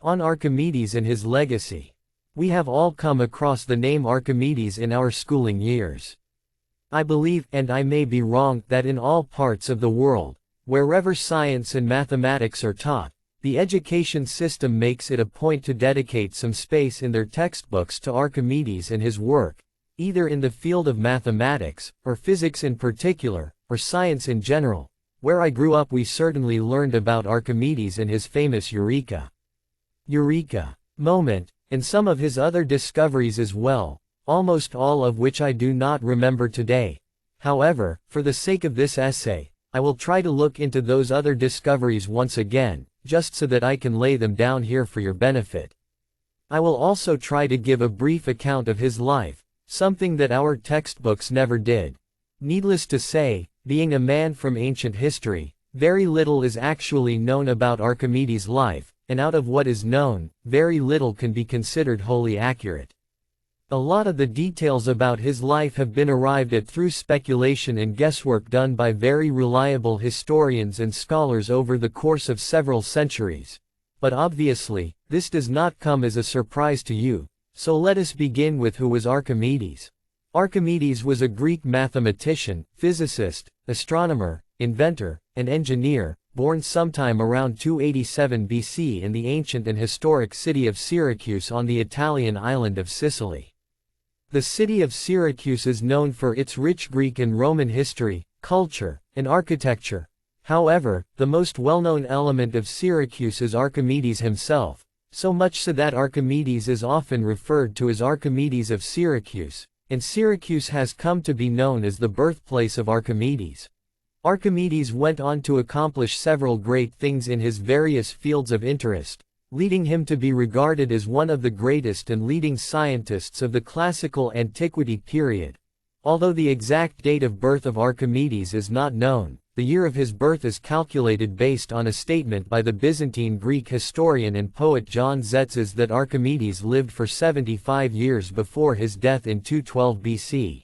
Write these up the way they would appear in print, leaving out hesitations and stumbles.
On Archimedes and his legacy. We have all come across the name Archimedes in our schooling years. I believe, and I may be wrong, that in all parts of the world, wherever science and mathematics are taught, the education system makes it a point to dedicate some space in their textbooks to Archimedes and his work, either in the field of mathematics, or physics in particular, or science in general. Where I grew up we certainly learned about Archimedes and his famous Eureka moment, and some of his other discoveries as well, almost all of which I do not remember today. However, for the sake of this essay, I will try to look into those other discoveries once again, just so that I can lay them down here for your benefit. I will also try to give a brief account of his life, something that our textbooks never did. Needless to say, being a man from ancient history, very little is actually known about Archimedes' life, and out of what is known, very little can be considered wholly accurate. A lot of the details about his life have been arrived at through speculation and guesswork done by very reliable historians and scholars over the course of several centuries. But obviously, this does not come as a surprise to you, so let us begin with who was Archimedes. Archimedes was a Greek mathematician, physicist, astronomer, inventor, and engineer, born sometime around 287 BC in the ancient and historic city of Syracuse on the Italian island of Sicily. The city of Syracuse is known for its rich Greek and Roman history, culture, and architecture. However, the most well-known element of Syracuse is Archimedes himself, so much so that Archimedes is often referred to as Archimedes of Syracuse, and Syracuse has come to be known as the birthplace of Archimedes. Archimedes went on to accomplish several great things in his various fields of interest, leading him to be regarded as one of the greatest and leading scientists of the classical antiquity period. Although the exact date of birth of Archimedes is not known, the year of his birth is calculated based on a statement by the Byzantine Greek historian and poet John Tzetzes that Archimedes lived for 75 years before his death in 212 BC.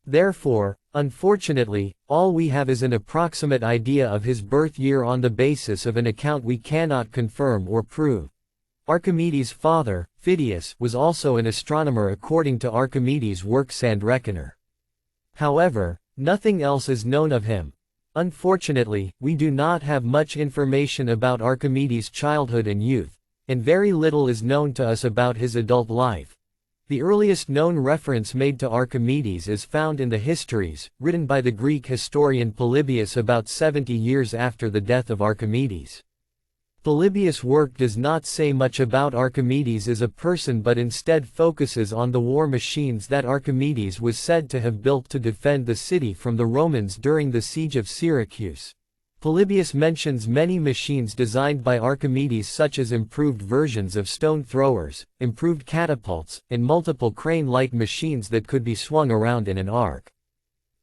Therefore, unfortunately, all we have is an approximate idea of his birth year on the basis of an account we cannot confirm or prove. Archimedes' father, Phidias, was also an astronomer according to Archimedes' work Sandreckoner. However, nothing else is known of him. Unfortunately, we do not have much information about Archimedes' childhood and youth, and very little is known to us about his adult life. The earliest known reference made to Archimedes is found in the Histories, written by the Greek historian Polybius about 70 years after the death of Archimedes. Polybius' work does not say much about Archimedes as a person but instead focuses on the war machines that Archimedes was said to have built to defend the city from the Romans during the siege of Syracuse. Polybius mentions many machines designed by Archimedes such as improved versions of stone throwers, improved catapults, and multiple crane-like machines that could be swung around in an arc.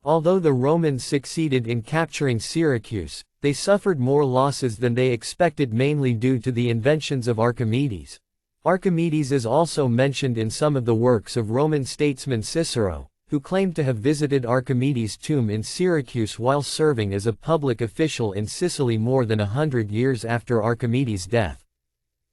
Although the Romans succeeded in capturing Syracuse, they suffered more losses than they expected mainly due to the inventions of Archimedes. Archimedes is also mentioned in some of the works of Roman statesman Cicero, who claimed to have visited Archimedes' tomb in Syracuse while serving as a public official in Sicily more than 100 years after Archimedes' death.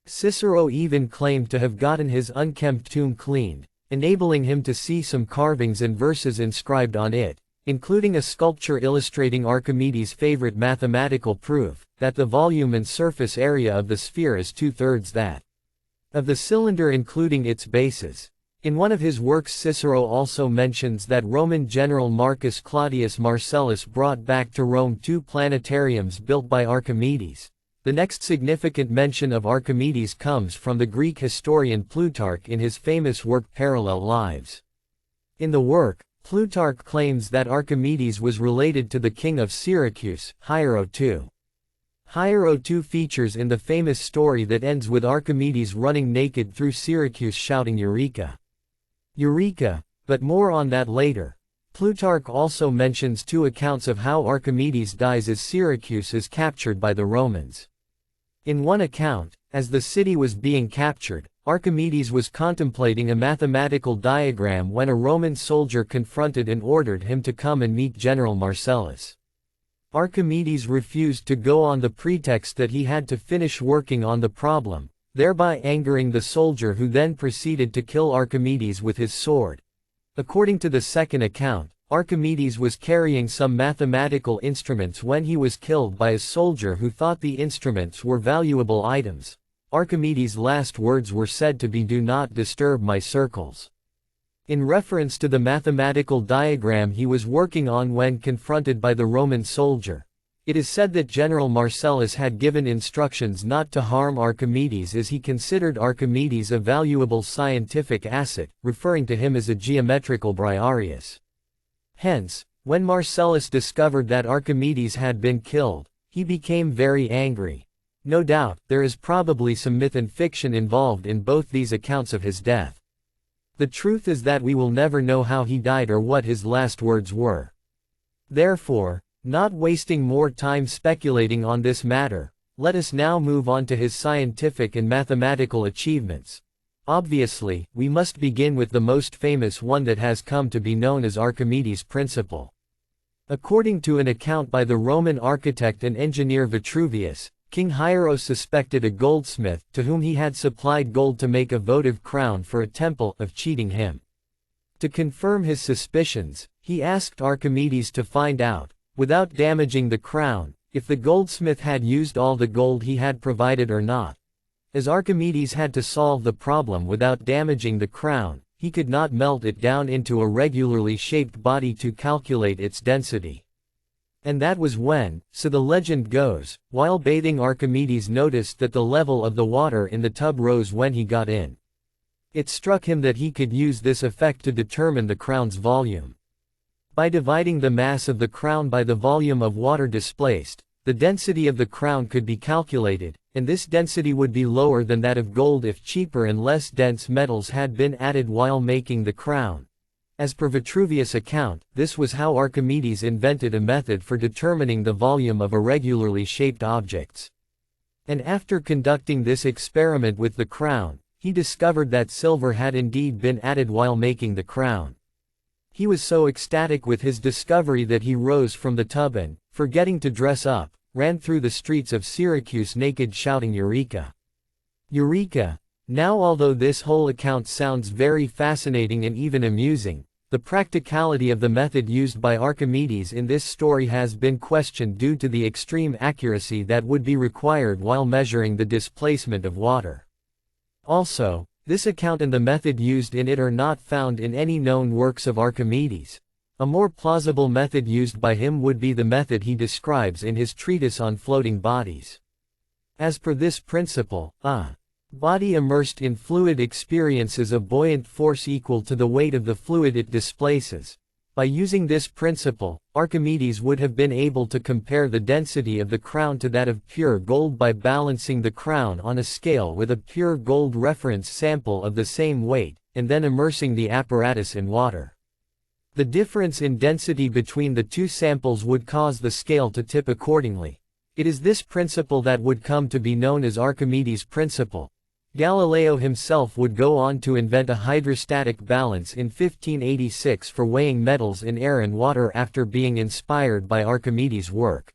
Cicero even claimed to have gotten his unkempt tomb cleaned, enabling him to see some carvings and verses inscribed on it, including a sculpture illustrating Archimedes' favorite mathematical proof, that the volume and surface area of the sphere is 2/3 that of the cylinder including its bases. In one of his works Cicero also mentions that Roman general Marcus Claudius Marcellus brought back to Rome 2 planetariums built by Archimedes. The next significant mention of Archimedes comes from the Greek historian Plutarch in his famous work Parallel Lives. In the work, Plutarch claims that Archimedes was related to the king of Syracuse, Hiero II. Hiero II features in the famous story that ends with Archimedes running naked through Syracuse shouting Eureka! Eureka! But more on that later. Plutarch also mentions 2 accounts of how Archimedes dies as Syracuse is captured by the Romans. In one account, as the city was being captured, Archimedes was contemplating a mathematical diagram when a Roman soldier confronted and ordered him to come and meet General Marcellus. Archimedes refused to go on the pretext that he had to finish working on the problem. thereby angering the soldier, who then proceeded to kill Archimedes with his sword. According to the second account, Archimedes was carrying some mathematical instruments when he was killed by a soldier who thought the instruments were valuable items. Archimedes' last words were said to be, "Do not disturb my circles," in reference to the mathematical diagram he was working on when confronted by the Roman soldier. It is said that General Marcellus had given instructions not to harm Archimedes, as he considered Archimedes a valuable scientific asset, referring to him as a geometrical Briareus. Hence, when Marcellus discovered that Archimedes had been killed, he became very angry. No doubt, there is probably some myth and fiction involved in both these accounts of his death. The truth is that we will never know how he died or what his last words were. Therefore, not wasting more time speculating on this matter, let us now move on to his scientific and mathematical achievements. Obviously, we must begin with the most famous one that has come to be known as Archimedes' principle. According to an account by the Roman architect and engineer Vitruvius, King Hiero suspected a goldsmith, to whom he had supplied gold to make a votive crown for a temple, of cheating him. To confirm his suspicions, he asked Archimedes to find out, without damaging the crown, if the goldsmith had used all the gold he had provided or not. As Archimedes had to solve the problem without damaging the crown, he could not melt it down into a regularly shaped body to calculate its density. And that was when, so the legend goes, while bathing Archimedes noticed that the level of the water in the tub rose when he got in. It struck him that he could use this effect to determine the crown's volume. By dividing the mass of the crown by the volume of water displaced, the density of the crown could be calculated, and this density would be lower than that of gold if cheaper and less dense metals had been added while making the crown. As per Vitruvius' account, this was how Archimedes invented a method for determining the volume of irregularly shaped objects. And after conducting this experiment with the crown, he discovered that silver had indeed been added while making the crown. He was so ecstatic with his discovery that he rose from the tub and, forgetting to dress up, ran through the streets of Syracuse naked, shouting "Eureka! Eureka!" Now, although this whole account sounds very fascinating and even amusing, the practicality of the method used by Archimedes in this story has been questioned due to the extreme accuracy that would be required while measuring the displacement of water. Also, this account and the method used in it are not found in any known works of Archimedes. A more plausible method used by him would be the method he describes in his treatise on floating bodies. As per this principle, a body immersed in fluid experiences a buoyant force equal to the weight of the fluid it displaces. By using this principle, Archimedes would have been able to compare the density of the crown to that of pure gold by balancing the crown on a scale with a pure gold reference sample of the same weight, and then immersing the apparatus in water. The difference in density between the two samples would cause the scale to tip accordingly. It is this principle that would come to be known as Archimedes' principle. Galileo himself would go on to invent a hydrostatic balance in 1586 for weighing metals in air and water after being inspired by Archimedes' work.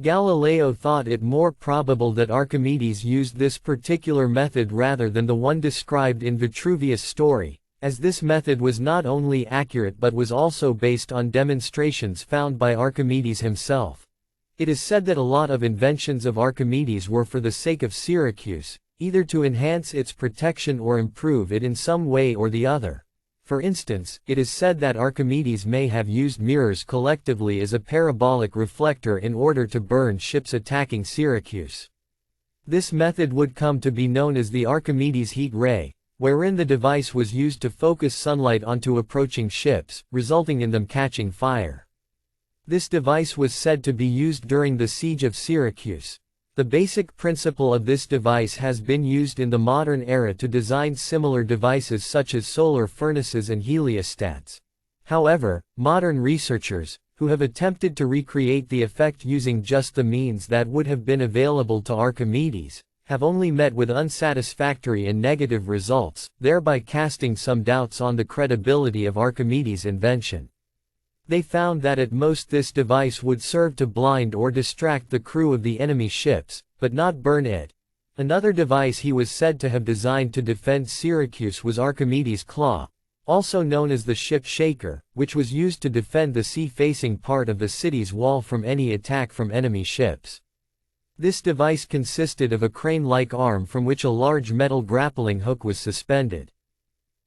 Galileo thought it more probable that Archimedes used this particular method rather than the one described in Vitruvius' story, as this method was not only accurate but was also based on demonstrations found by Archimedes himself. It is said that a lot of inventions of Archimedes were for the sake of Syracuse, either to enhance its protection or improve it in some way or the other. For instance, it is said that Archimedes may have used mirrors collectively as a parabolic reflector in order to burn ships attacking Syracuse. This method would come to be known as the Archimedes heat ray, wherein the device was used to focus sunlight onto approaching ships, resulting in them catching fire. This device was said to be used during the siege of Syracuse. The basic principle of this device has been used in the modern era to design similar devices such as solar furnaces and heliostats. However, modern researchers, who have attempted to recreate the effect using just the means that would have been available to Archimedes, have only met with unsatisfactory and negative results, thereby casting some doubts on the credibility of Archimedes' invention. They found that at most this device would serve to blind or distract the crew of the enemy ships, but not burn it. Another device he was said to have designed to defend Syracuse was Archimedes' claw, also known as the ship shaker, which was used to defend the sea-facing part of the city's wall from any attack from enemy ships. This device consisted of a crane-like arm from which a large metal grappling hook was suspended.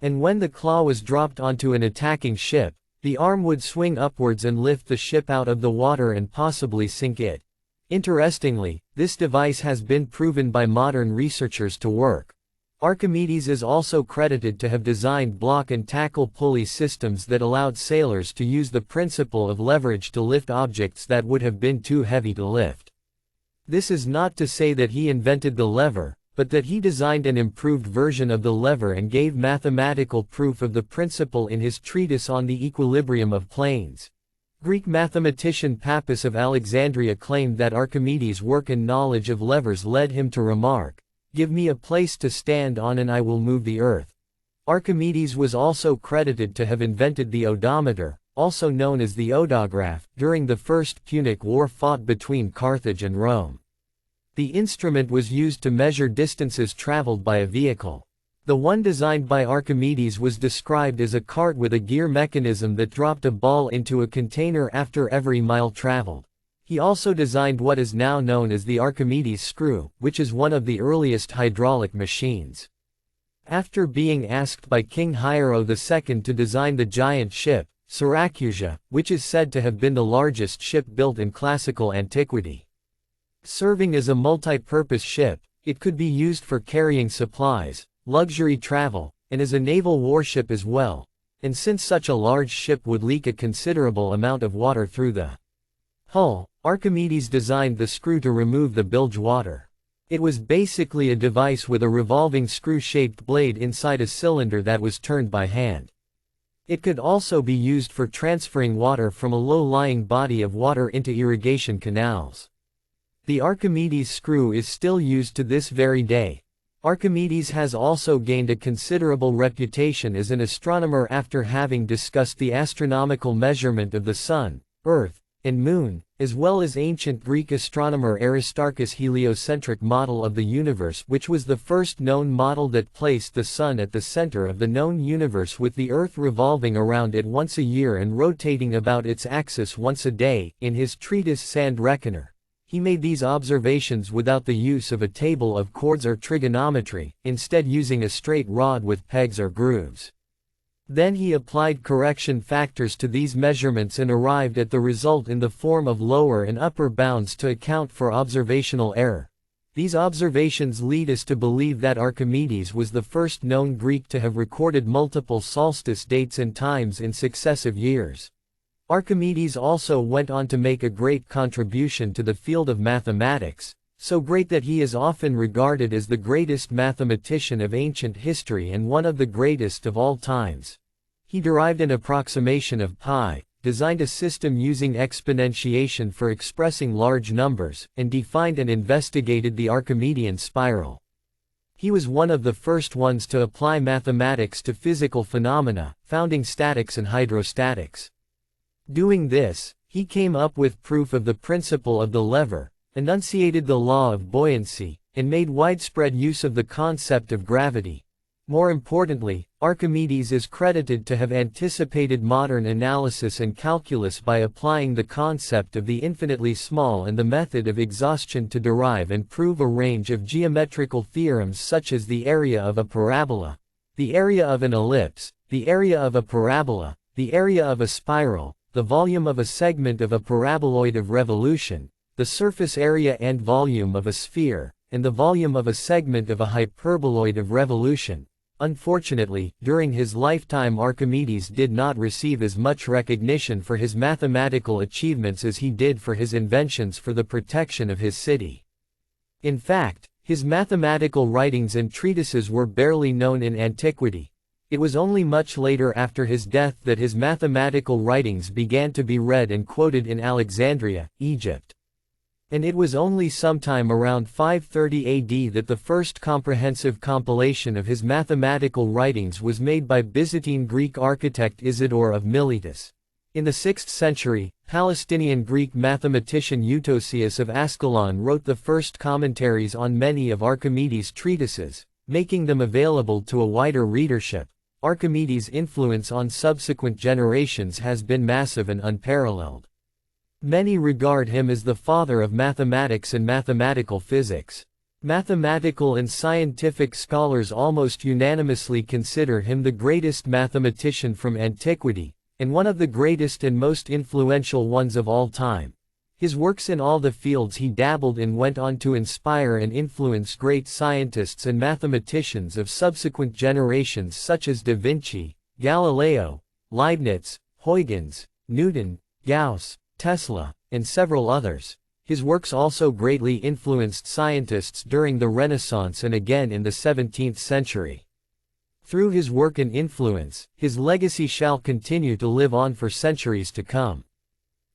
And when the claw was dropped onto an attacking ship, the arm would swing upwards and lift the ship out of the water and possibly sink it. Interestingly, this device has been proven by modern researchers to work. Archimedes is also credited to have designed block and tackle pulley systems that allowed sailors to use the principle of leverage to lift objects that would have been too heavy to lift. This is not to say that he invented the lever, but that he designed an improved version of the lever and gave mathematical proof of the principle in his treatise on the equilibrium of planes. Greek mathematician Pappus of Alexandria claimed that Archimedes' work and knowledge of levers led him to remark, "Give me a place to stand on and I will move the earth." Archimedes was also credited to have invented the odometer, also known as the odograph, during the First Punic War fought between Carthage and Rome. The instrument was used to measure distances traveled by a vehicle. The one designed by Archimedes was described as a cart with a gear mechanism that dropped a ball into a container after every mile traveled. He also designed what is now known as the Archimedes screw, which is one of the earliest hydraulic machines. After being asked by King Hiero II to design the giant ship, Syracusa, which is said to have been the largest ship built in classical antiquity. Serving as a multi-purpose ship, it could be used for carrying supplies, luxury travel, and as a naval warship as well, and since such a large ship would leak a considerable amount of water through the hull, Archimedes designed the screw to remove the bilge water. It was basically a device with a revolving screw-shaped blade inside a cylinder that was turned by hand. It could also be used for transferring water from a low-lying body of water into irrigation canals. The Archimedes screw is still used to this very day. Archimedes has also gained a considerable reputation as an astronomer after having discussed the astronomical measurement of the Sun, Earth, and Moon, as well as ancient Greek astronomer Aristarchus' heliocentric model of the universe, which was the first known model that placed the Sun at the center of the known universe with the Earth revolving around it once a year and rotating about its axis once a day. In his treatise Sand Reckoner, he made these observations without the use of a table of chords or trigonometry, instead using a straight rod with pegs or grooves. Then he applied correction factors to these measurements and arrived at the result in the form of lower and upper bounds to account for observational error. These observations lead us to believe that Archimedes was the first known Greek to have recorded multiple solstice dates and times in successive years. Archimedes also went on to make a great contribution to the field of mathematics, so great that he is often regarded as the greatest mathematician of ancient history and one of the greatest of all times. He derived an approximation of pi, designed a system using exponentiation for expressing large numbers, and defined and investigated the Archimedean spiral. He was one of the first ones to apply mathematics to physical phenomena, founding statics and hydrostatics. Doing this, he came up with proof of the principle of the lever, enunciated the law of buoyancy, and made widespread use of the concept of gravity. More importantly, Archimedes is credited to have anticipated modern analysis and calculus by applying the concept of the infinitely small and the method of exhaustion to derive and prove a range of geometrical theorems such as the area of a parabola, the area of an ellipse, the area of a parabola, the area of a spiral, the volume of a segment of a paraboloid of revolution, the surface area and volume of a sphere, and the volume of a segment of a hyperboloid of revolution. Unfortunately, during his lifetime Archimedes did not receive as much recognition for his mathematical achievements as he did for his inventions for the protection of his city. In fact, his mathematical writings and treatises were barely known in antiquity. It was only much later after his death that his mathematical writings began to be read and quoted in Alexandria, Egypt. And it was only sometime around 530 AD that the first comprehensive compilation of his mathematical writings was made by Byzantine Greek architect Isidore of Miletus. In the 6th century, Palestinian Greek mathematician Eutychius of Ascalon wrote the first commentaries on many of Archimedes' treatises, making them available to a wider readership. Archimedes' influence on subsequent generations has been massive and unparalleled. Many regard him as the father of mathematics and mathematical physics. Mathematical and scientific scholars almost unanimously consider him the greatest mathematician from antiquity, and one of the greatest and most influential ones of all time. His works in all the fields he dabbled in went on to inspire and influence great scientists and mathematicians of subsequent generations such as Da Vinci, Galileo, Leibniz, Huygens, Newton, Gauss, Tesla, and several others. His works also greatly influenced scientists during the Renaissance and again in the 17th century. Through his work and influence, his legacy shall continue to live on for centuries to come.